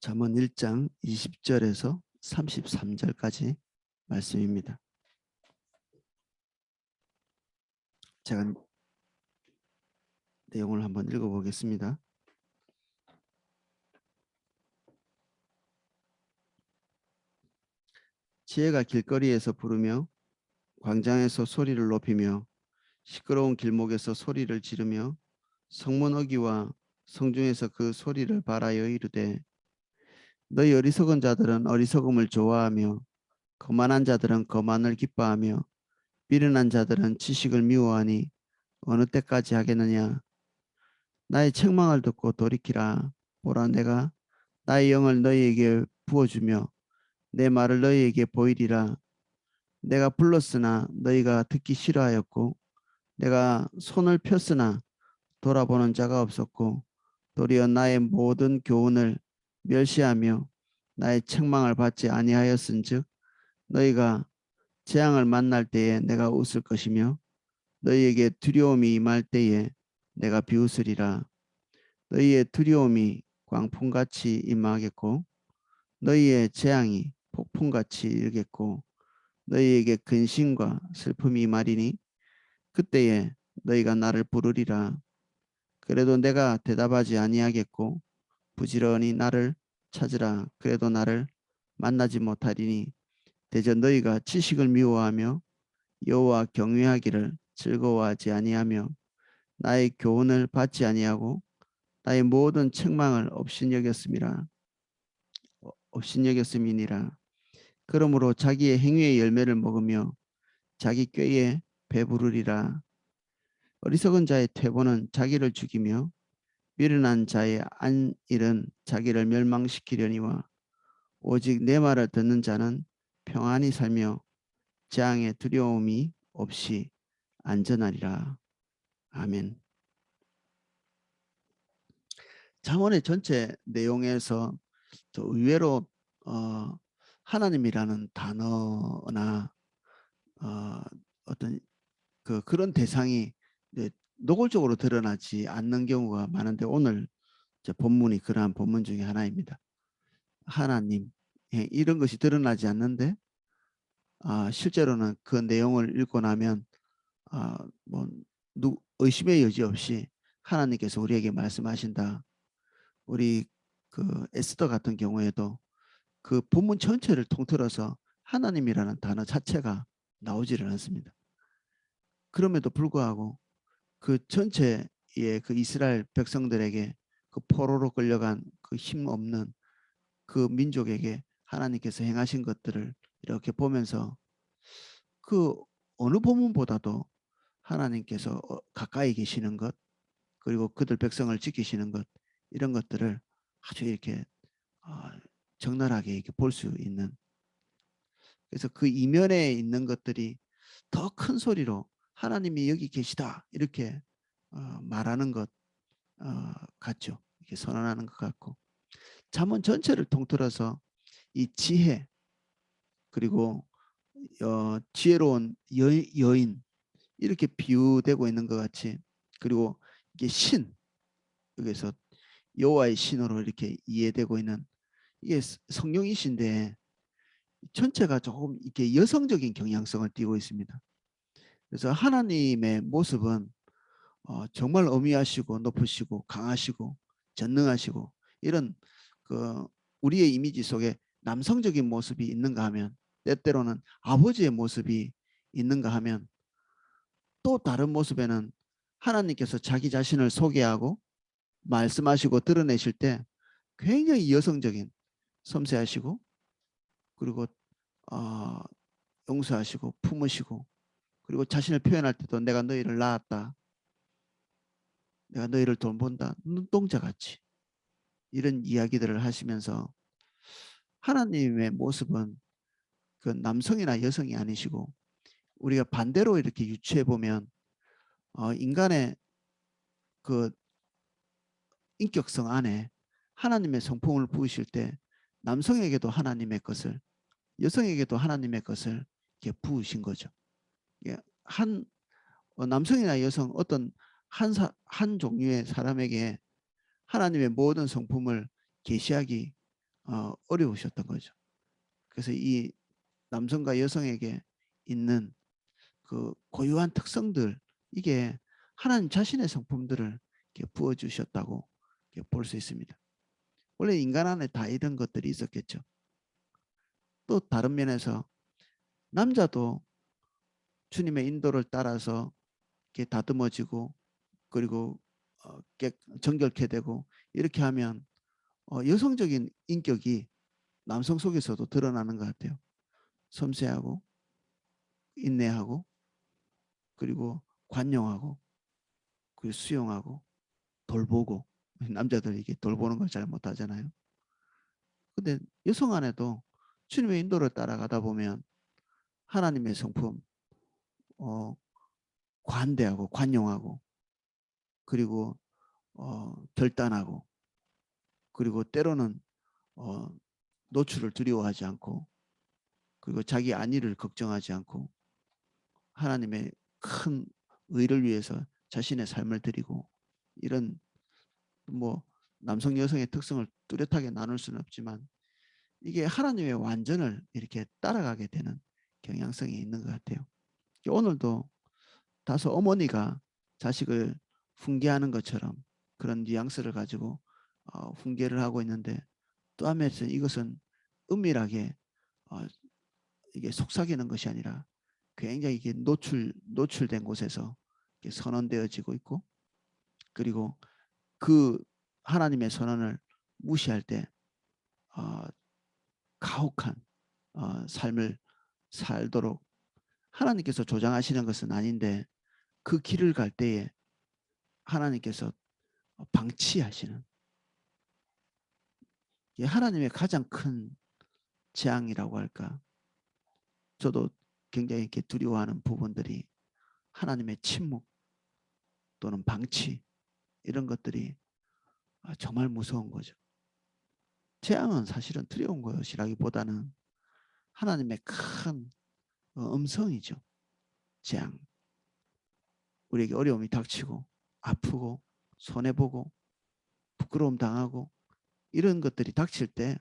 잠언 1장 20절에서 33절까지 말씀입니다. 제가 내용을 한번 읽어보겠습니다. 지혜가 길거리에서 부르며 광장에서 소리를 높이며 시끄러운 길목에서 소리를 지르며 성문 어귀와 성중에서 그 소리를 발하여 이르되 너희 어리석은 자들은 어리석음을 좋아하며 거만한 자들은 거만을 기뻐하며 미련한 자들은 지식을 미워하니 어느 때까지 하겠느냐. 나의 책망을 듣고 돌이키라. 보라, 내가 나의 영을 너희에게 부어주며 내 말을 너희에게 보이리라. 내가 불렀으나 너희가 듣기 싫어하였고 내가 손을 폈으나 돌아보는 자가 없었고 도리어 나의 모든 교훈을 멸시하며 나의 책망을 받지 아니하였은즉 너희가 재앙을 만날 때에 내가 웃을 것이며 너희에게 두려움이 임할 때에 내가 비웃으리라. 너희의 두려움이 광풍같이 임하겠고 너희의 재앙이 폭풍같이 일겠고 너희에게 근심과 슬픔이 임하리니 그때에 너희가 나를 부르리라. 그래도 내가 대답하지 아니하겠고 부지런히 나를 찾으라. 그래도 나를 만나지 못하리니 대저 너희가 지식을 미워하며 여호와 경외하기를 즐거워하지 아니하며 나의 교훈을 받지 아니하고 나의 모든 책망을 업신여겼음이니라. 그러므로 자기의 행위의 열매를 먹으며 자기 꾀에 배부르리라. 어리석은 자의 퇴보는 자기를 죽이며 미련한 자의 안일은 자기를 멸망시키려니와 오직 내 말을 듣는 자는 평안히 살며 재앙의 두려움이 없이 안전하리라. 아멘. 잠언의 전체 내용에서 의외로 하나님이라는 단어나 어떤 그런 대상이 노골적으로 드러나지 않는 경우가 많은데 오늘 본문이 그러한 본문 중에 하나입니다. 하나님 이런 것이 드러나지 않는데 실제로는 그 내용을 읽고 나면 뭐 의심의 여지 없이 하나님께서 우리에게 말씀하신다. 우리 그 에스더 같은 경우에도 그 본문 전체를 통틀어서 하나님이라는 단어 자체가 나오지를 않습니다. 그럼에도 불구하고 그 전체의 그 이스라엘 백성들에게 그 포로로 끌려간 그 힘없는 그 민족에게 하나님께서 행하신 것들을 이렇게 보면서 그 어느 본문보다도 하나님께서 가까이 계시는 것 그리고 그들 백성을 지키시는 것 이런 것들을 아주 이렇게 적나라하게 이렇게 볼 수 있는 그래서 그 이면에 있는 것들이 더 큰 소리로 하나님이 여기 계시다 이렇게 말하는 것 같죠. 이렇게 선언하는 것 같고 잠언 전체를 통틀어서 이 지혜 그리고 지혜로운 여인 이렇게 비유되고 있는 것 같이 그리고 이게 신 여기서 여호와의 신으로 이렇게 이해되고 있는 이게 성령이신데 전체가 조금 이렇게 여성적인 경향성을 띠고 있습니다. 그래서 하나님의 모습은 정말 어미하시고 높으시고 강하시고 전능하시고 이런 그 우리의 이미지 속에 남성적인 모습이 있는가 하면 때때로는 아버지의 모습이 있는가 하면 또 다른 모습에는 하나님께서 자기 자신을 소개하고 말씀하시고 드러내실 때 굉장히 여성적인 섬세하시고 그리고 용서하시고 품으시고 그리고 자신을 표현할 때도 내가 너희를 낳았다. 내가 너희를 돌본다. 눈동자같이 이런 이야기들을 하시면서 하나님의 모습은 그 남성이나 여성이 아니시고 우리가 반대로 이렇게 유추해 보면 인간의 그 인격성 안에 하나님의 성품을 부으실 때 남성에게도 하나님의 것을 여성에게도 하나님의 것을 이렇게 부으신 거죠. 한 남성이나 여성 어떤 한 종류의 사람에게 하나님의 모든 성품을 계시하기 어려우셨던 거죠. 그래서 이 남성과 여성에게 있는 그 고유한 특성들, 이게 하나님 자신의 성품들을 부어주셨다고 볼 수 있습니다. 원래 인간 안에 다 이런 것들이 있었겠죠. 또 다른 면에서 남자도 주님의 인도를 따라서 이렇게 다듬어지고, 그리고 정결케 되고, 이렇게 하면 여성적인 인격이 남성 속에서도 드러나는 것 같아요. 섬세하고 인내하고, 그리고 관용하고, 그리고 수용하고, 돌보고. 남자들이 이게 돌보는 걸 잘 못하잖아요. 근데 여성 안에도 주님의 인도를 따라가다 보면 하나님의 성품, 어, 관대하고 관용하고, 그리고 결단하고, 그리고 때로는 어, 노출을 두려워하지 않고, 그리고 자기 안위를 걱정하지 않고, 하나님의 큰 의를 위해서 자신의 삶을 드리고, 이런 뭐 남성 여성의 특성을 뚜렷하게 나눌 수는 없지만, 이게 하나님의 완전을 이렇게 따라가게 되는 경향성이 있는 것 같아요. 오늘도 다소 어머니가 자식을 훈계하는 것처럼 그런 뉘앙스를 가지고 훈계를 하고 있는데, 또 한면에서 이것은 은밀하게 이게 속삭이는 것이 아니라 굉장히 이게 노출된 곳에서 선언되어지고 있고, 그리고 그 하나님의 선언을 무시할 때 가혹한 삶을 살도록 하나님께서 조장하시는 것은 아닌데, 그 길을 갈 때에 하나님께서 방치하시는, 하나님의 가장 큰 재앙이라고 할까, 저도 굉장히 이렇게 두려워하는 부분들이 하나님의 침묵 또는 방치, 이런 것들이 정말 무서운 거죠. 재앙은 사실은 두려운 것이라기보다는 하나님의 큰 음성이죠. 재앙. 우리에게 어려움이 닥치고 아프고 손해보고 부끄러움 당하고 이런 것들이 닥칠 때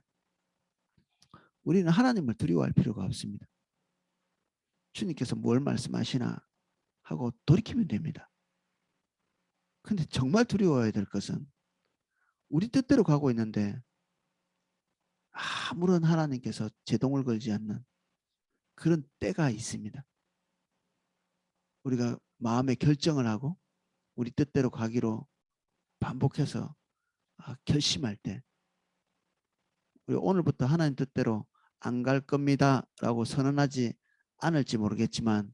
우리는 하나님을 두려워할 필요가 없습니다. 주님께서 뭘 말씀하시나 하고 돌이키면 됩니다. 근데 정말 두려워해야 될 것은 우리 뜻대로 가고 있는데 아무런 하나님께서 제동을 걸지 않는 그런 때가 있습니다. 우리가 마음의 결정을 하고 우리 뜻대로 가기로 반복해서 결심할 때, 우리 오늘부터 하나님 뜻대로 안 갈 겁니다 라고 선언하지 않을지 모르겠지만,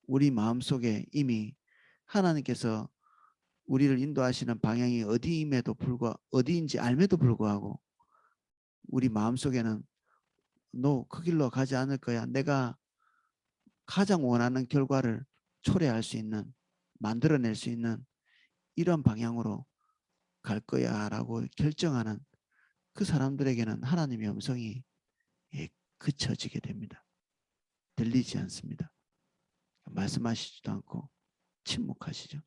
우리 마음속에 이미 하나님께서 우리를 인도하시는 방향이 어디인지 알매도 불구하고 우리 마음속에는 너 그 길로 가지 않을 거야, 내가 가장 원하는 결과를 초래할 수 있는, 만들어낼 수 있는 이런 방향으로 갈 거야 라고 결정하는 그 사람들에게는 하나님의 음성이 그쳐지게 됩니다. 들리지 않습니다. 말씀하시지도 않고 침묵하시죠.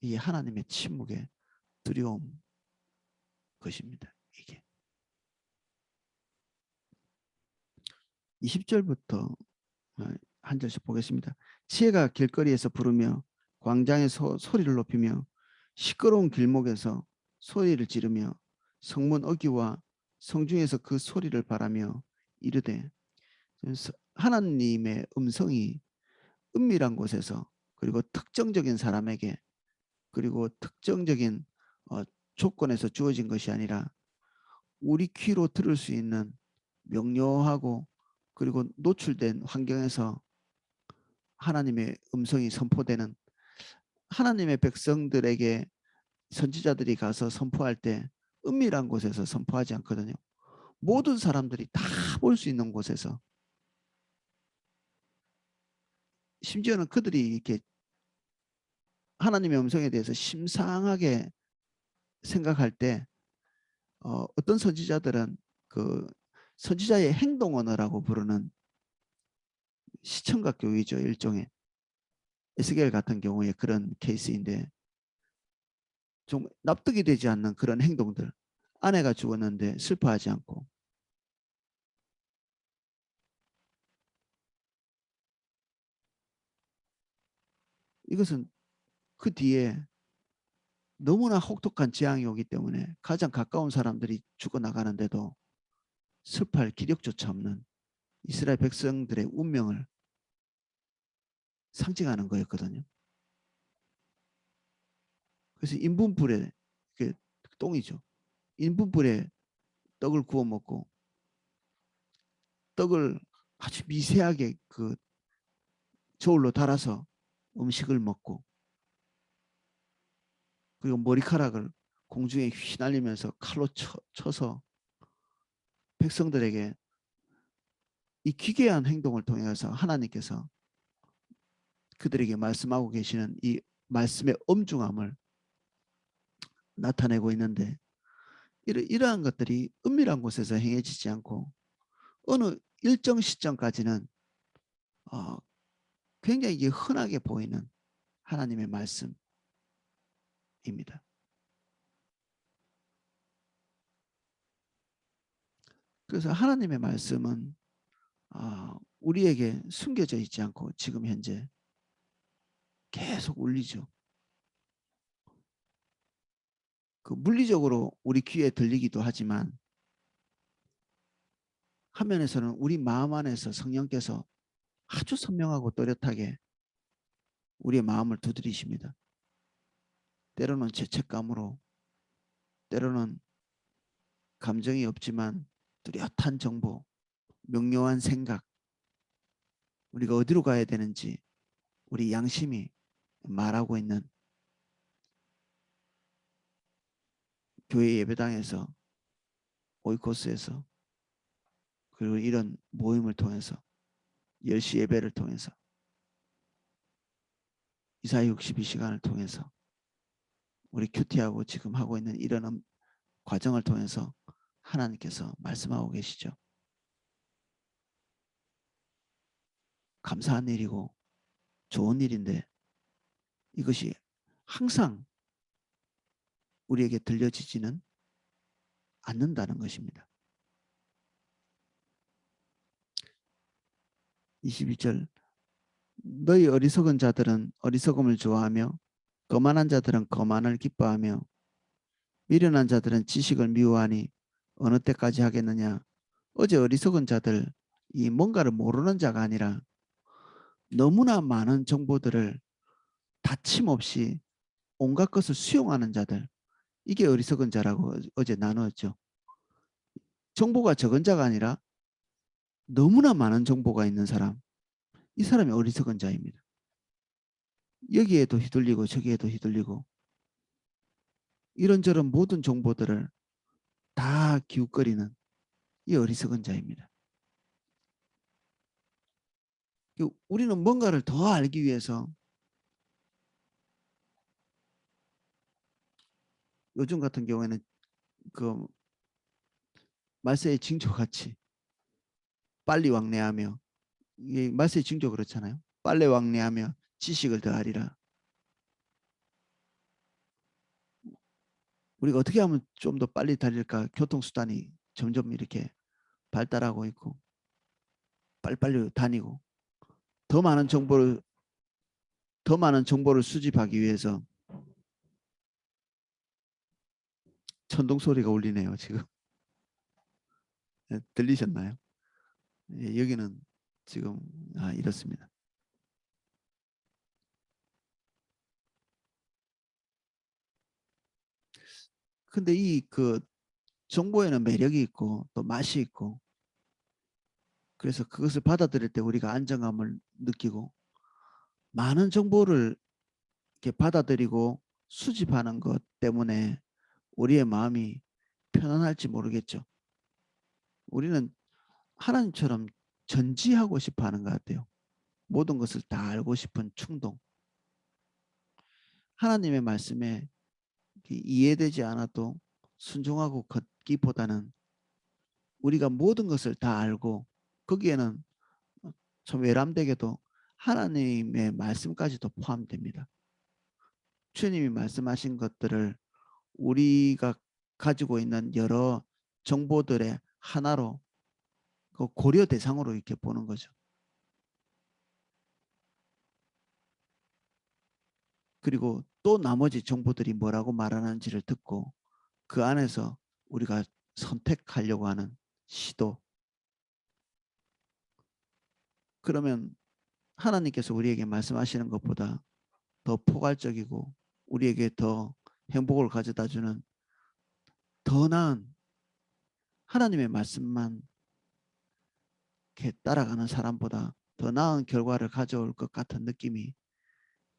이게 하나님의 침묵의 두려움 것입니다. 이게 20절부터 한 절씩 보겠습니다. 지혜가 길거리에서 부르며 광장에서 소리를 높이며 시끄러운 길목에서 소리를 지르며 성문 어귀와 성중에서 그 소리를 바라며 이르되, 하나님의 음성이 은밀한 곳에서, 그리고 특정적인 사람에게, 그리고 특정적인 조건에서 주어진 것이 아니라 우리 귀로 들을 수 있는 명료하고 그리고 노출된 환경에서 하나님의 음성이 선포되는, 하나님의 백성들에게 선지자들이 가서 선포할 때 은밀한 곳에서 선포하지 않거든요. 모든 사람들이 다 볼 수 있는 곳에서, 심지어는 그들이 이렇게 하나님의 음성에 대해서 심상하게 생각할 때 어떤 선지자들은 그 선지자의 행동 언어라고 부르는 시청각 교육이죠. 일종의 에스겔 같은 경우에 그런 케이스인데, 좀 납득이 되지 않는 그런 행동들. 아내가 죽었는데 슬퍼하지 않고, 이것은 그 뒤에 너무나 혹독한 재앙이 오기 때문에 가장 가까운 사람들이 죽어나가는데도 슬퍼할 기력조차 없는 이스라엘 백성들의 운명을 상징하는 거였거든요. 그래서 인분불에, 그 똥이죠. 인분불에 떡을 구워 먹고, 떡을 아주 미세하게 그 저울로 달아서 음식을 먹고, 그리고 머리카락을 공중에 휘날리면서 칼로 쳐서 백성들에게 이 기괴한 행동을 통해서 하나님께서 그들에게 말씀하고 계시는 이 말씀의 엄중함을 나타내고 있는데, 이러한 것들이 은밀한 곳에서 행해지지 않고 어느 일정 시점까지는 어, 굉장히 이게 흔하게 보이는 하나님의 말씀입니다. 그래서 하나님의 말씀은 우리에게 숨겨져 있지 않고 지금 현재 계속 울리죠. 그 물리적으로 우리 귀에 들리기도 하지만 한면에서는 우리 마음 안에서 성령께서 아주 선명하고 또렷하게 우리의 마음을 두드리십니다. 때로는 죄책감으로, 때로는 감정이 없지만 뚜렷한 정보, 명료한 생각, 우리가 어디로 가야 되는지 우리 양심이 말하고 있는 교회 예배당에서, 오이코스에서, 그리고 이런 모임을 통해서, 10시 예배를 통해서, 이사야 62시간을 통해서, 우리 큐티하고 지금 하고 있는 이런 과정을 통해서 하나님께서 말씀하고 계시죠. 감사한 일이고 좋은 일인데 이것이 항상 우리에게 들려지지는 않는다는 것입니다. 22절, 너희 어리석은 자들은 어리석음을 좋아하며 거만한 자들은 거만을 기뻐하며 미련한 자들은 지식을 미워하니 어느 때까지 하겠느냐. 어제 어리석은 자들, 이 뭔가를 모르는 자가 아니라 너무나 많은 정보들을 다침없이 온갖 것을 수용하는 자들, 이게 어리석은 자라고 어제 나누었죠. 정보가 적은 자가 아니라 너무나 많은 정보가 있는 사람, 이 사람이 어리석은 자입니다. 여기에도 휘둘리고 저기에도 휘둘리고 이런저런 모든 정보들을 다 기웃거리는 이 어리석은 자입니다. 우리는 뭔가를 더 알기 위해서 요즘 같은 경우에는 그 말세의 징조같이 빨리 왕래하며, 이게 말세의 징조 그렇잖아요. 빨리 왕래하며 지식을 더하리라. 우리가 어떻게 하면 좀 더 빨리 달릴까? 교통수단이 점점 이렇게 발달하고 있고 빨리빨리 다니고 더 많은 정보를 더 많은 정보를 수집하기 위해서 천둥 소리가 울리네요. 지금 들리셨나요? 예, 여기는 지금 이렇습니다. 근데 이 그 정보에는 매력이 있고 또 맛이 있고, 그래서 그것을 받아들일 때 우리가 안정감을 느끼고 많은 정보를 이렇게 받아들이고 수집하는 것 때문에 우리의 마음이 편안할지 모르겠죠. 우리는 하나님처럼 전지하고 싶어 하는 것 같아요. 모든 것을 다 알고 싶은 충동. 하나님의 말씀에 이해되지 않아도 순종하고 걷기보다는 우리가 모든 것을 다 알고 거기에는 참 외람되게도 하나님의 말씀까지도 포함됩니다. 주님이 말씀하신 것들을 우리가 가지고 있는 여러 정보들의 하나로 그 고려 대상으로 이렇게 보는 거죠. 그리고 또 나머지 정보들이 뭐라고 말하는지를 듣고 그 안에서 우리가 선택하려고 하는 시도. 그러면 하나님께서 우리에게 말씀하시는 것보다 더 포괄적이고 우리에게 더 행복을 가져다 주는 더 나은 하나님의 말씀만 이렇게 따라가는 사람보다 더 나은 결과를 가져올 것 같은 느낌이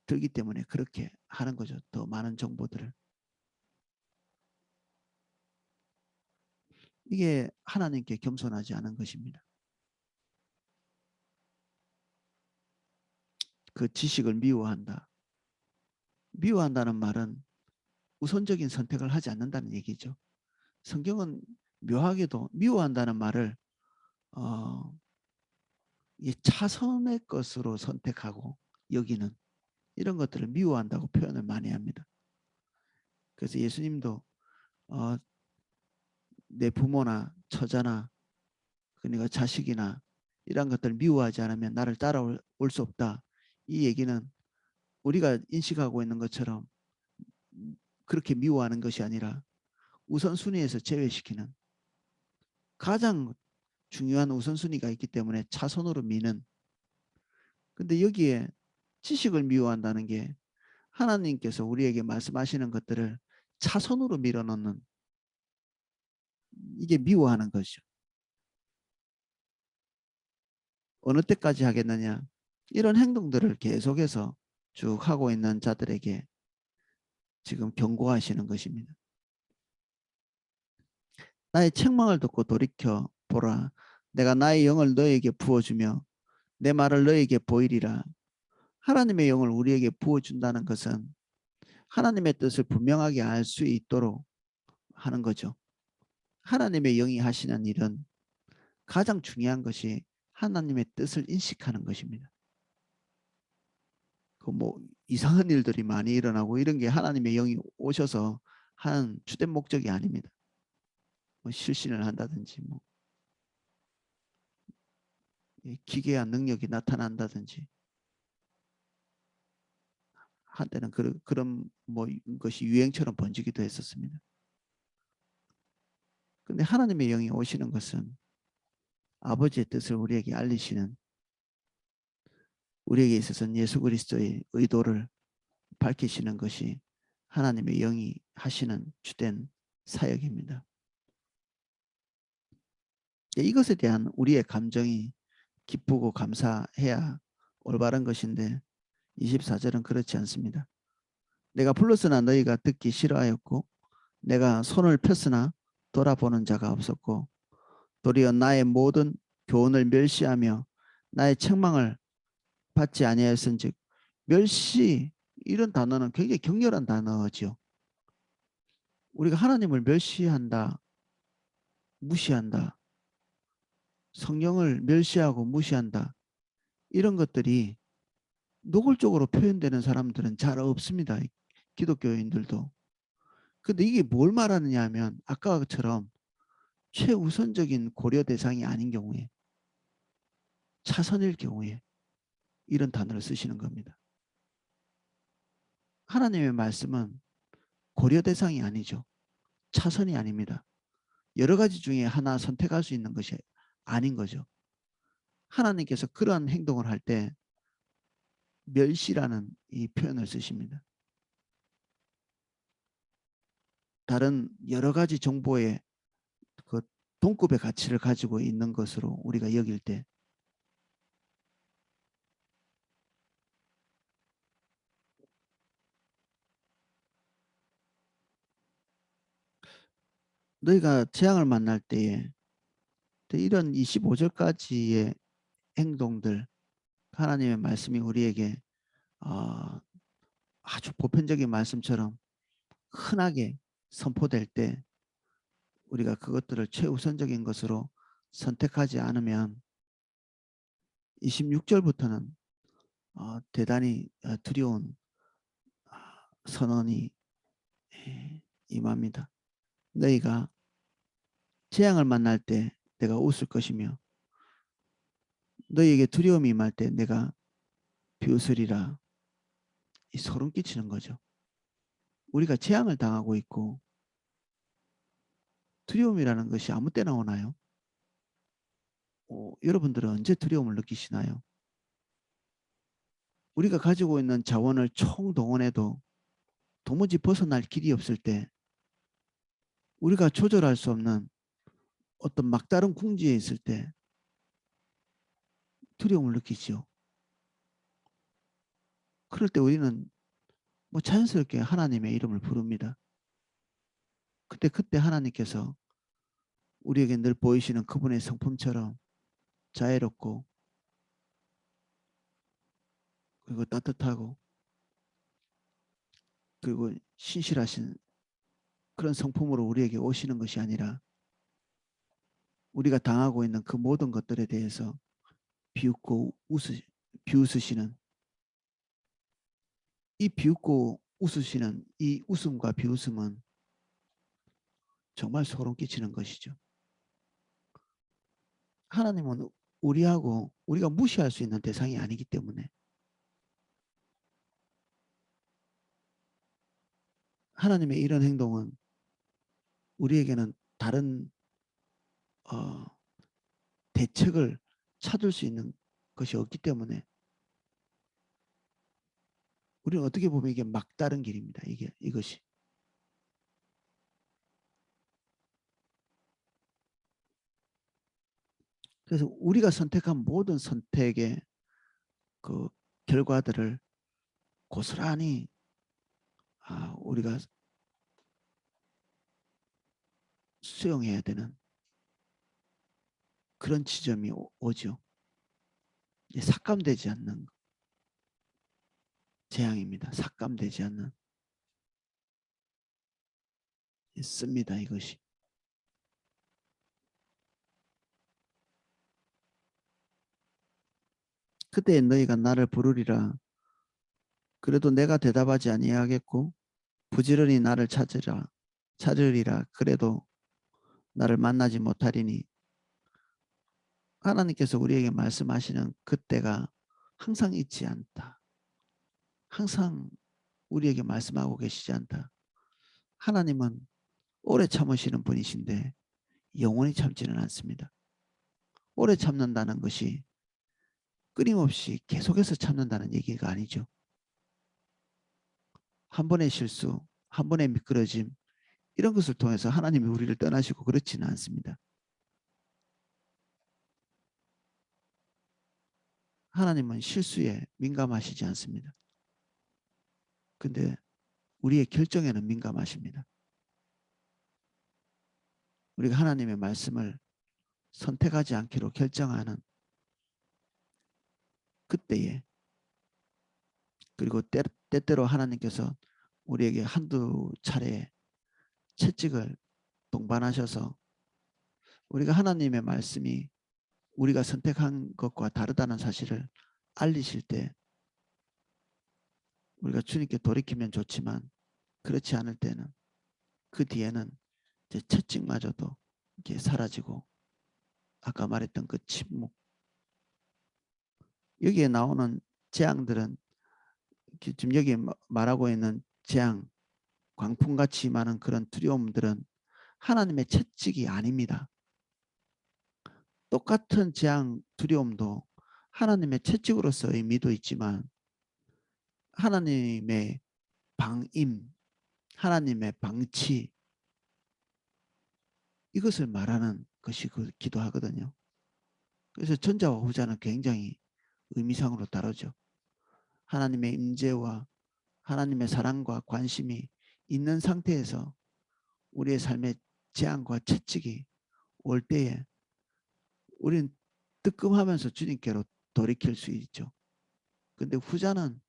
들기 때문에 그렇게 하는 거죠. 더 많은 정보들을. 이게 하나님께 겸손하지 않은 것입니다. 그 지식을 미워한다. 미워한다는 말은 우선적인 선택을 하지 않는다는 얘기죠. 성경은 묘하게도 미워한다는 말을 차선의 것으로 선택하고 여기는 이런 것들을 미워한다고 표현을 많이 합니다. 그래서 예수님도 어, 내 부모나 처자나 그러니까 자식이나 이런 것들을 미워하지 않으면 나를 따라올 수 없다. 이 얘기는 우리가 인식하고 있는 것처럼 그렇게 미워하는 것이 아니라 우선순위에서 제외시키는 가장 중요한 우선순위가 있기 때문에 차선으로 미는. 근데 여기에 지식을 미워한다는 게 하나님께서 우리에게 말씀하시는 것들을 차선으로 밀어넣는 이게 미워하는 것이죠. 어느 때까지 하겠느냐. 이런 행동들을 계속해서 쭉 하고 있는 자들에게 지금 경고하시는 것입니다. 나의 책망을 듣고 돌이켜 보라. 내가 나의 영을 너에게 부어주며 내 말을 너에게 보이리라. 하나님의 영을 우리에게 부어준다는 것은 하나님의 뜻을 분명하게 알 수 있도록 하는 거죠. 하나님의 영이 하시는 일은 가장 중요한 것이 하나님의 뜻을 인식하는 것입니다. 그 뭐 이상한 일들이 많이 일어나고 이런 게 하나님의 영이 오셔서 하는 주된 목적이 아닙니다. 뭐 실신을 한다든지 뭐 기괴한 능력이 나타난다든지 한때는 그런 뭐 것이 유행처럼 번지기도 했었습니다. 근데 하나님의 영이 오시는 것은 아버지의 뜻을 우리에게 알리시는 우리에게 있어서는 예수 그리스도의 의도를 밝히시는 것이 하나님의 영이 하시는 주된 사역입니다. 이것에 대한 우리의 감정이 기쁘고 감사해야 올바른 것인데 24절은 그렇지 않습니다. 내가 불렀으나 너희가 듣기 싫어하였고 내가 손을 폈으나 돌아보는 자가 없었고 도리어 나의 모든 교훈을 멸시하며 나의 책망을 받지 아니하였은즉. 멸시 이런 단어는 굉장히 격렬한 단어죠. 우리가 하나님을 멸시한다, 무시한다, 성령을 멸시하고 무시한다 이런 것들이 노골적으로 표현되는 사람들은 잘 없습니다. 기독교인들도. 근데 이게 뭘 말하느냐 하면 아까처럼 최우선적인 고려 대상이 아닌 경우에 차선일 경우에 이런 단어를 쓰시는 겁니다. 하나님의 말씀은 고려 대상이 아니죠. 차선이 아닙니다. 여러 가지 중에 하나 선택할 수 있는 것이 아닌 거죠. 하나님께서 그러한 행동을 할 때 멸시라는 이 표현을 쓰십니다. 다른 여러 가지 정보의 그 동급의 가치를 가지고 있는 것으로 우리가 여길 때 너희가 재앙을 만날 때에 이런 25절까지의 행동들 하나님의 말씀이 우리에게 아주 보편적인 말씀처럼 흔하게 선포될 때 우리가 그것들을 최우선적인 것으로 선택하지 않으면 26절부터는 대단히 두려운 선언이 임합니다. 너희가 재앙을 만날 때 내가 웃을 것이며 너희에게 두려움이 임할 때 내가 비웃으리라. 이 소름 끼치는 거죠. 우리가 재앙을 당하고 있고 두려움이라는 것이 아무 때나 오나요? 여러분들은 언제 두려움을 느끼시나요? 우리가 가지고 있는 자원을 총동원해도 도무지 벗어날 길이 없을 때 우리가 조절할 수 없는 어떤 막다른 궁지에 있을 때 두려움을 느끼지요. 그럴 때 우리는 뭐 자연스럽게 하나님의 이름을 부릅니다. 그때 하나님께서 우리에게 늘 보이시는 그분의 성품처럼 자애롭고 그리고 따뜻하고 그리고 신실하신 그런 성품으로 우리에게 오시는 것이 아니라 우리가 당하고 있는 그 모든 것들에 대해서 비웃고 비웃으시는 이 비웃고 웃으시는 이 웃음과 비웃음은 정말 소름 끼치는 것이죠. 하나님은 우리하고 우리가 무시할 수 있는 대상이 아니기 때문에 하나님의 이런 행동은 우리에게는 다른 어, 대책을 찾을 수 있는 것이 없기 때문에 우리는 어떻게 보면 이게 막다른 길입니다. 이것이. 그래서 우리가 선택한 모든 선택의 그 결과들을 고스란히 우리가 수용해야 되는 그런 지점이 오죠. 삭감되지 않는 재앙입니다. 삭감되지 않는 씁니다. 이것이. 그때 너희가 나를 부르리라. 그래도 내가 대답하지 아니하겠고 부지런히 나를 찾으리라. 그래도 나를 만나지 못하리니 하나님께서 우리에게 말씀하시는 그때가 항상 있지 않다. 항상 우리에게 말씀하고 계시지 않다. 하나님은 오래 참으시는 분이신데 영원히 참지는 않습니다. 오래 참는다는 것이 끊임없이 계속해서 참는다는 얘기가 아니죠. 한 번의 실수, 한 번의 미끄러짐 이런 것을 통해서 하나님이 우리를 떠나시고 그렇지는 않습니다. 하나님은 실수에 민감하시지 않습니다. 근데 우리의 결정에는 민감하십니다. 우리가 하나님의 말씀을 선택하지 않기로 결정하는 그때에 그리고 때때로 하나님께서 우리에게 한두 차례 채찍을 동반하셔서 우리가 하나님의 말씀이 우리가 선택한 것과 다르다는 사실을 알리실 때 우리가 주님께 돌이키면 좋지만 그렇지 않을 때는 그 뒤에는 이제 채찍마저도 이렇게 사라지고 아까 말했던 그 침묵 여기에 나오는 재앙들은 지금 여기 말하고 있는 재앙 광풍같이 많은 그런 두려움들은 하나님의 채찍이 아닙니다. 똑같은 재앙 두려움도 하나님의 채찍으로서 의미도 있지만 하나님의 방임, 하나님의 방치 이것을 말하는 것이 그 기도하거든요. 그래서 전자와 후자는 굉장히 의미상으로 다르죠. 하나님의 임재와 하나님의 사랑과 관심이 있는 상태에서 우리의 삶의 재앙과 채찍이 올 때에 우리는 뜨끔하면서 주님께로 돌이킬 수 있죠. 근데 후자는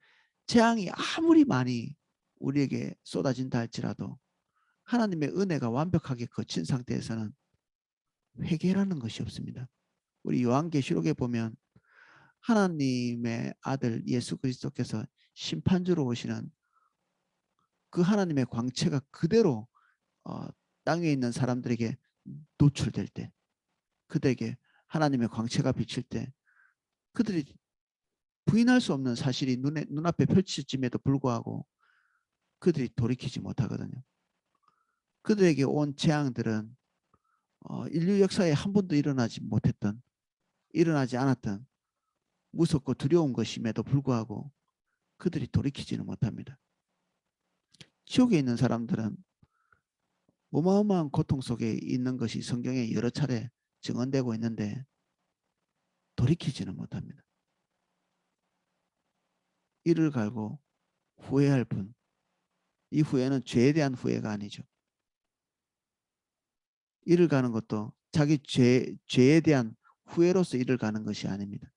재앙이 아무리 많이 우리에게 쏟아진다 할지라도 하나님의 은혜가 완벽하게 거친 상태에서는 회개라는 것이 없습니다. 우리 요한계시록에 보면 하나님의 아들 예수 그리스도께서 심판주로 오시는 그 하나님의 광채가 그대로 땅 위에 있는 사람들에게 노출될 때, 그들에게 하나님의 광채가 비칠 때 그들이 부인할 수 없는 사실이 눈앞에 펼쳐짐에도 불구하고 그들이 돌이키지 못하거든요. 그들에게 온 재앙들은 인류 역사에 한 번도 일어나지 않았던 무섭고 두려운 것임에도 불구하고 그들이 돌이키지는 못합니다. 지옥에 있는 사람들은 어마어마한 고통 속에 있는 것이 성경에 여러 차례 증언되고 있는데 돌이키지는 못합니다. 이를 갈고 후회할 뿐. 이 후회는 죄에 대한 후회가 아니죠. 이를 가는 것도 자기 죄에 대한 후회로서 이를 가는 것이 아닙니다.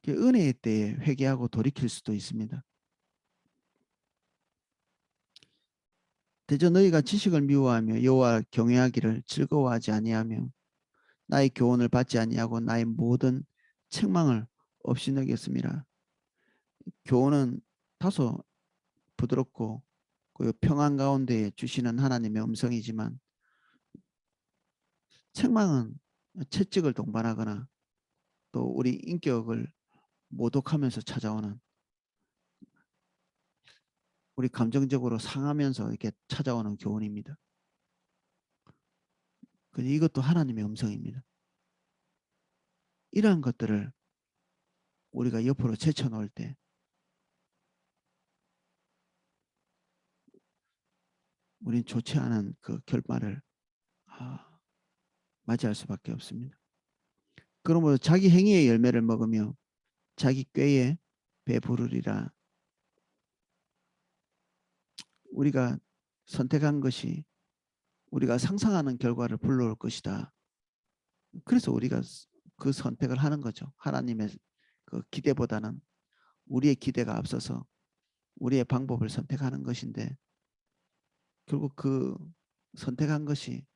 은혜의 때에 회개하고 돌이킬 수도 있습니다. 대저 너희가 지식을 미워하며 여호와 경외하기를 즐거워하지 아니하며 나의 교훈을 받지 아니하고 나의 모든 책망을 없이 여겼습니다. 교훈은 다소 부드럽고 그 평안 가운데 주시는 하나님의 음성이지만 책망은 채찍을 동반하거나 또 우리 인격을 모독하면서 찾아오는, 우리 감정적으로 상하면서 이렇게 찾아오는 교훈입니다. 이것도 하나님의 음성입니다. 이러한 것들을 우리가 옆으로 제쳐놓을 때 우리는 좋지 않은 그 결말을 맞이할 수밖에 없습니다. 그러므로 자기 행위의 열매를 먹으며 자기 꾀에 배부르리라. 우리가 선택한 것이 우리가 상상하는 결과를 불러올 것이다. 그래서 우리가 그 선택을 하는 거죠. 하나님의 그 기대보다는 우리의 기대가 앞서서 우리의 방법을 선택하는 것인데 결국 그 선택한 것이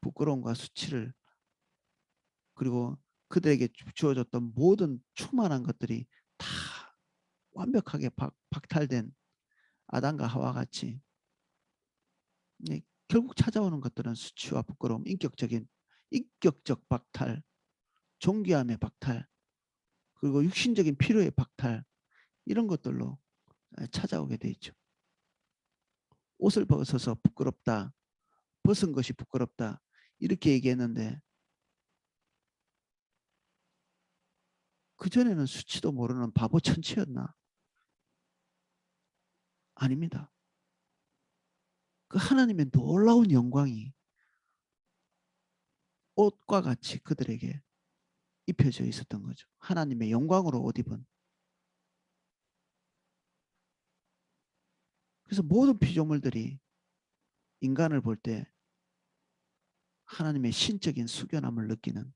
부끄러움과 수치를, 그리고 그들에게 주어졌던 모든 충만한 것들이 다 완벽하게 박탈된 아담과 하와 같이 결국 찾아오는 것들은 수치와 부끄러움, 인격적 박탈, 존귀함의 박탈, 그리고 육신적인 필요의 박탈, 이런 것들로 찾아오게 돼 있죠. 옷을 벗어서 부끄럽다, 벗은 것이 부끄럽다, 이렇게 얘기했는데 그전에는 수치도 모르는 바보 천치였나? 아닙니다. 그 하나님의 놀라운 영광이 옷과 같이 그들에게 입혀져 있었던 거죠. 하나님의 영광으로 옷 입은. 그래서 모든 피조물들이 인간을 볼 때 하나님의 신적인 숙연함을 느끼는,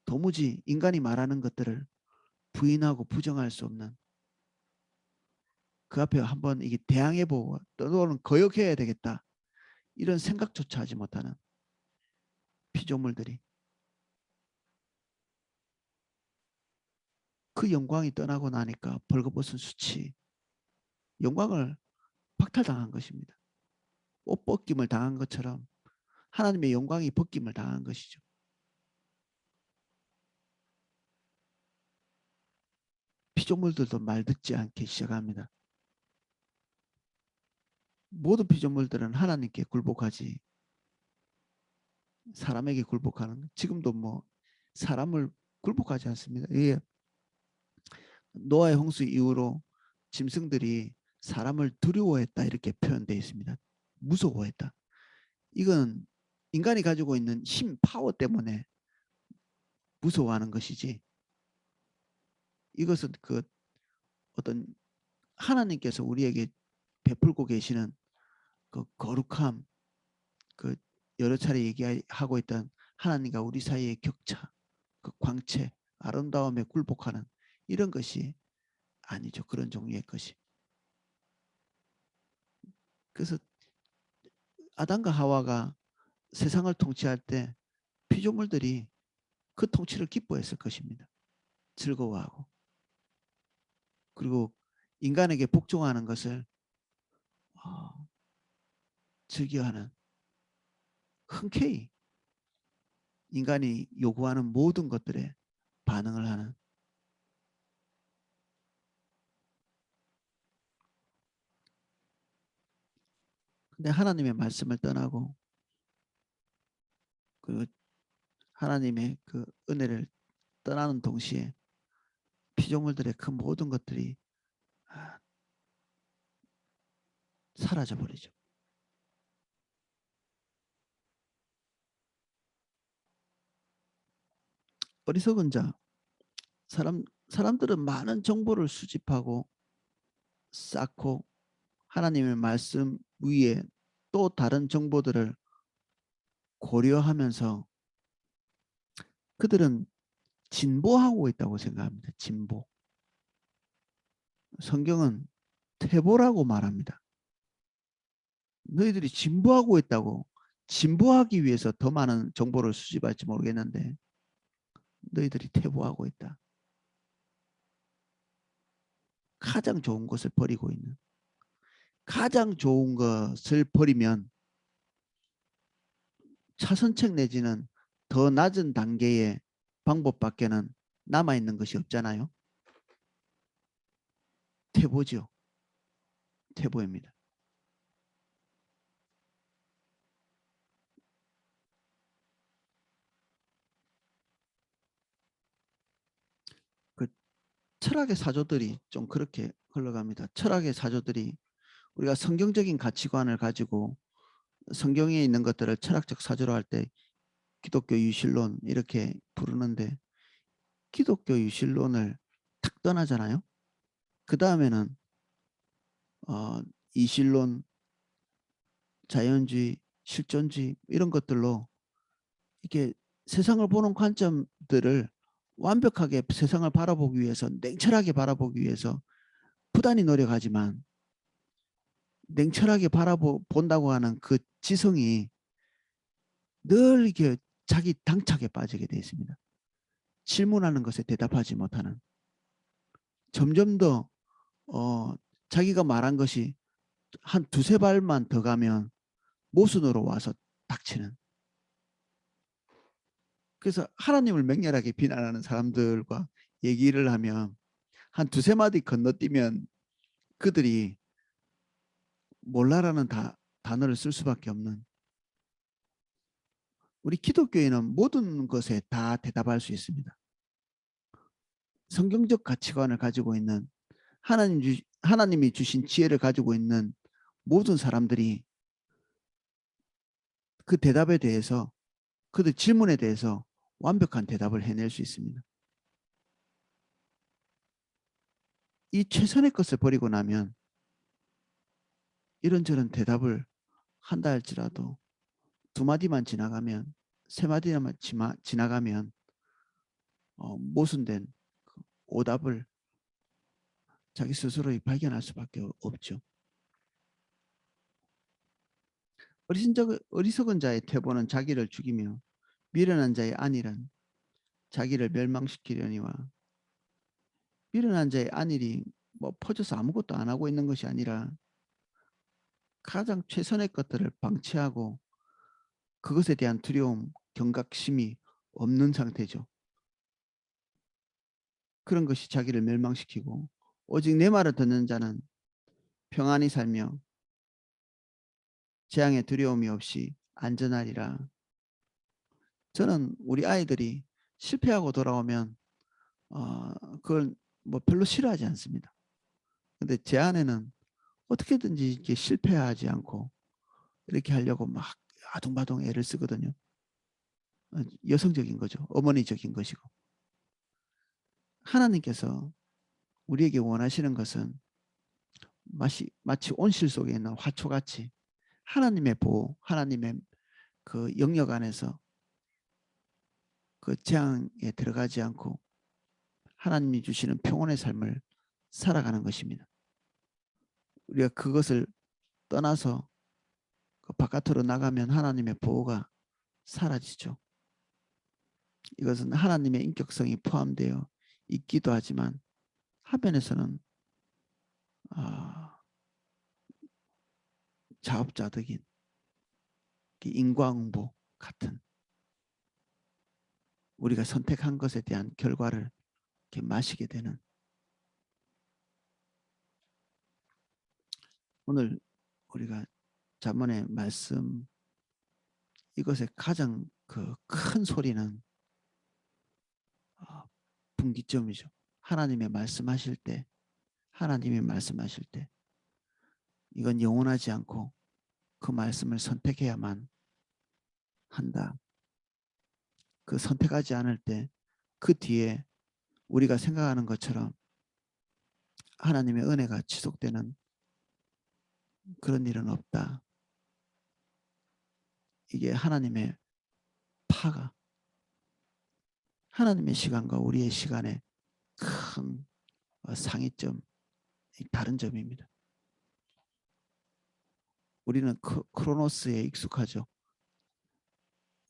도무지 인간이 말하는 것들을 부인하고 부정할 수 없는, 그 앞에 한번 이게 대항해보고 또는 거역해야 되겠다, 이런 생각조차 하지 못하는 피조물들이 그 영광이 떠나고 나니까 벌거벗은 수치, 영광을 박탈당한 것입니다. 옷 벗김을 당한 것처럼 하나님의 영광이 벗김을 당한 것이죠. 피조물들도 말 듣지 않기 시작합니다. 모든 피조물들은 하나님께 굴복하지 사람에게 굴복하는, 지금도 뭐 사람을 굴복하지 않습니다. 이게 노아의 홍수 이후로 짐승들이 사람을 두려워했다 이렇게 표현되어 있습니다. 무서워했다. 이건 인간이 가지고 있는 힘, 파워 때문에 무서워하는 것이지, 이것은 그 어떤 하나님께서 우리에게 베풀고 계시는 그 거룩함, 그 여러 차례 얘기하고 있던 하나님과 우리 사이의 격차, 그 광채, 아름다움에 굴복하는 이런 것이 아니죠. 그런 종류의 것이. 그래서 아담과 하와가 세상을 통치할 때 피조물들이 그 통치를 기뻐했을 것입니다. 즐거워하고. 그리고 인간에게 복종하는 것을 즐겨하는, 흔쾌히 인간이 요구하는 모든 것들에 반응을 하는, 근데 하나님의 말씀을 떠나고 그 하나님의 그 은혜를 떠나는 동시에 피조물들의 그 모든 것들이 사라져 버리죠. 어리석은 자, 사람들은 많은 정보를 수집하고 쌓고 하나님의 말씀 위에 또 다른 정보들을 고려하면서 그들은 진보하고 있다고 생각합니다. 진보. 성경은 퇴보라고 말합니다. 너희들이 진보하고 있다고. 진보하기 위해서 더 많은 정보를 수집할지 모르겠는데 너희들이 퇴보하고 있다. 가장 좋은 것을 버리고 있는. 가장 좋은 것을 버리면 차선책 내지는 더 낮은 단계의 방법밖에는 남아있는 것이 없잖아요. 퇴보죠. 퇴보입니다. 그 철학의 사조들이 좀 그렇게 흘러갑니다. 철학의 사조들이 우리가 성경적인 가치관을 가지고 성경에 있는 것들을 철학적 사조로 할 때 기독교 유실론 이렇게 부르는데 기독교 유실론을 탁 떠나잖아요. 그 다음에는 이실론, 자연주의, 실존주의 이런 것들로 이렇게 세상을 보는 관점들을 완벽하게 세상을 바라보기 위해서 냉철하게 바라보기 위해서 부단히 노력하지만 냉철하게 바라본다고 하는 그 지성이 늘 이렇게 자기 당착에 빠지게 되어 있습니다. 질문하는 것에 대답하지 못하는 점점 더 자기가 말한 것이 한 두세 발만 더 가면 모순으로 와서 닥치는. 그래서 하나님을 맹렬하게 비난하는 사람들과 얘기를 하면 한 두세 마디 건너뛰면 그들이 몰라라는 단어를 쓸 수밖에 없는. 우리 기독교인은 모든 것에 다 대답할 수 있습니다. 성경적 가치관을 가지고 있는 하나님이 주신 지혜를 가지고 있는 모든 사람들이 그 대답에 대해서 그들 질문에 대해서 완벽한 대답을 해낼 수 있습니다. 이 최선의 것을 버리고 나면 이런저런 대답을 한다 할지라도 두 마디만 지나가면 세 마디만 지나가면 모순된 오답을 자기 스스로 발견할 수밖에 없죠. 어리석은 자의 태보는 자기를 죽이며 미련한 자의 안일은 자기를 멸망시키려니와. 미련한 자의 안일이 뭐 퍼져서 아무것도 안 하고 있는 것이 아니라 가장 최선의 것들을 방치하고 그것에 대한 두려움, 경각심이 없는 상태죠. 그런 것이 자기를 멸망시키고 오직 내 말을 듣는 자는 평안히 살며 재앙의 두려움이 없이 안전하리라. 저는 우리 아이들이 실패하고 돌아오면 그걸 뭐 별로 싫어하지 않습니다. 근데 제 아내는 어떻게든지 이렇게 실패하지 않고 이렇게 하려고 막 아둥바둥 애를 쓰거든요. 여성적인 거죠. 어머니적인 것이고. 하나님께서 우리에게 원하시는 것은 마치 온실 속에 있는 화초같이 하나님의 보호, 하나님의 그 영역 안에서 그 재앙에 들어가지 않고 하나님이 주시는 평온의 삶을 살아가는 것입니다. 우리가 그것을 떠나서 그 바깥으로 나가면 하나님의 보호가 사라지죠. 이것은 하나님의 인격성이 포함되어 있기도 하지만 한편에서는 아, 자업자득인 인과응보 같은 우리가 선택한 것에 대한 결과를 이렇게 마시게 되는 오늘 우리가 잠언의 말씀 이것의 가장 그 큰 소리는 분기점이죠. 하나님이 말씀하실 때 이건 영원하지 않고 그 말씀을 선택해야만 한다. 그 선택하지 않을 때 그 뒤에 우리가 생각하는 것처럼 하나님의 은혜가 지속되는 그런 일은 없다. 이게 하나님의 파가 하나님의 시간과 우리의 시간의 큰 상이점, 다른 점입니다. 우리는 크로노스에 익숙하죠.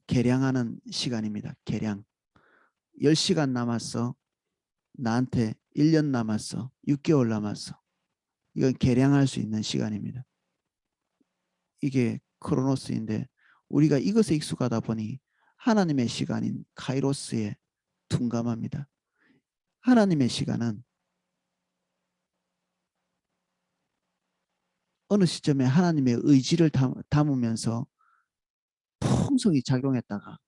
계량하는 시간입니다. 계량. 10시간 남았어. 나한테 1년 남았어. 6개월 남았어. 이건 계량할 수 있는 시간입니다. 이게 크로노스인데 우리가 이것에 익숙하다 보니 하나님의 시간인 카이로스에 둔감합니다. 하나님의 시간은 어느 시점에 하나님의 의지를 담으면서 풍성히 작용했다가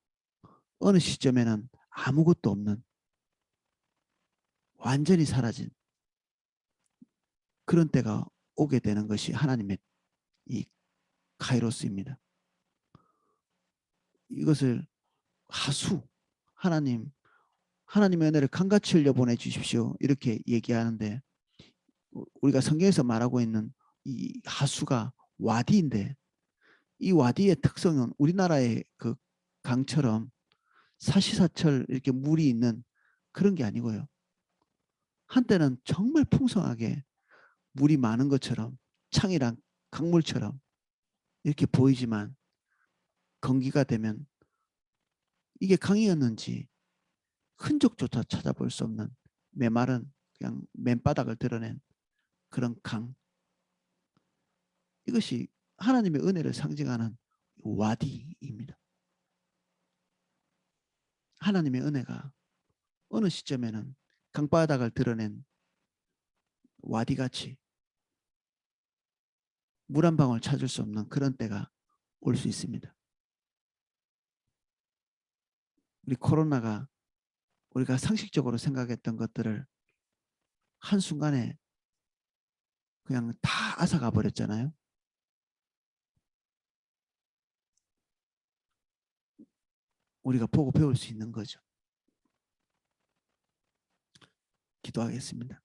어느 시점에는 아무것도 없는 완전히 사라진 그런 때가 오게 되는 것이 하나님의 이 카이로스입니다. 이것을 하수 하나님의 은혜를 강같이 흘려 보내주십시오 이렇게 얘기하는데 우리가 성경에서 말하고 있는 이 하수가 와디인데 이 와디의 특성은 우리나라의 그 강처럼 사시사철 이렇게 물이 있는 그런 게 아니고요. 한때는 정말 풍성하게 물이 많은 것처럼 창이랑 강물처럼 이렇게 보이지만 건기가 되면 이게 강이었는지 흔적조차 찾아볼 수 없는 메마른 그냥 맨바닥을 드러낸 그런 강. 이것이 하나님의 은혜를 상징하는 와디입니다. 하나님의 은혜가 어느 시점에는 강바닥을 드러낸 와디같이 물 한 방울 찾을 수 없는 그런 때가 올 수 있습니다. 우리 코로나가 우리가 상식적으로 생각했던 것들을 한순간에 그냥 다 앗아가 버렸잖아요. 우리가 보고 배울 수 있는 거죠. 기도하겠습니다.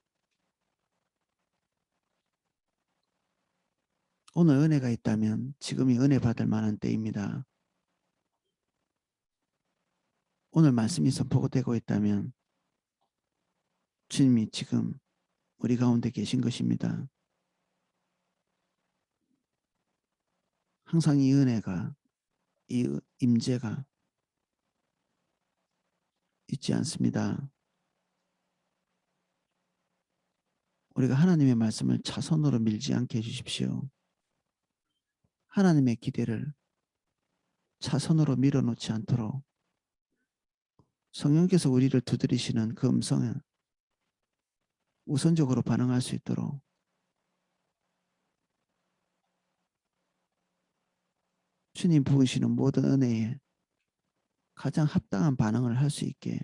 오늘 은혜가 있다면 지금이 은혜 받을 만한 때입니다. 오늘 말씀이 선포되고 있다면 주님이 지금 우리 가운데 계신 것입니다. 항상 이 은혜가 이 임재가 있지 않습니다. 우리가 하나님의 말씀을 차선으로 밀지 않게 해주십시오. 하나님의 기대를 차선으로 밀어놓지 않도록 성령께서 우리를 두드리시는 그 음성에 우선적으로 반응할 수 있도록 주님 부으시는 모든 은혜에 가장 합당한 반응을 할 수 있게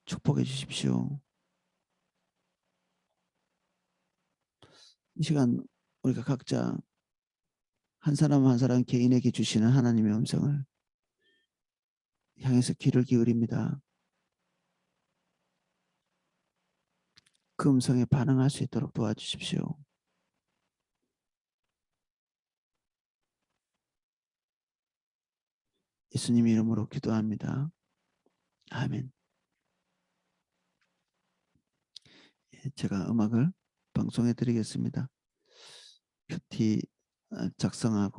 축복해 주십시오. 이 시간 우리가 각자 한 사람 한 사람 개인에게 주시는 하나님의 음성을 향해서 귀를 기울입니다. 그 음성에 반응할 수 있도록 도와주십시오. 예수님 이름으로 기도합니다. 아멘. 제가 음악을 방송해 드리겠습니다. 큐티 작성하고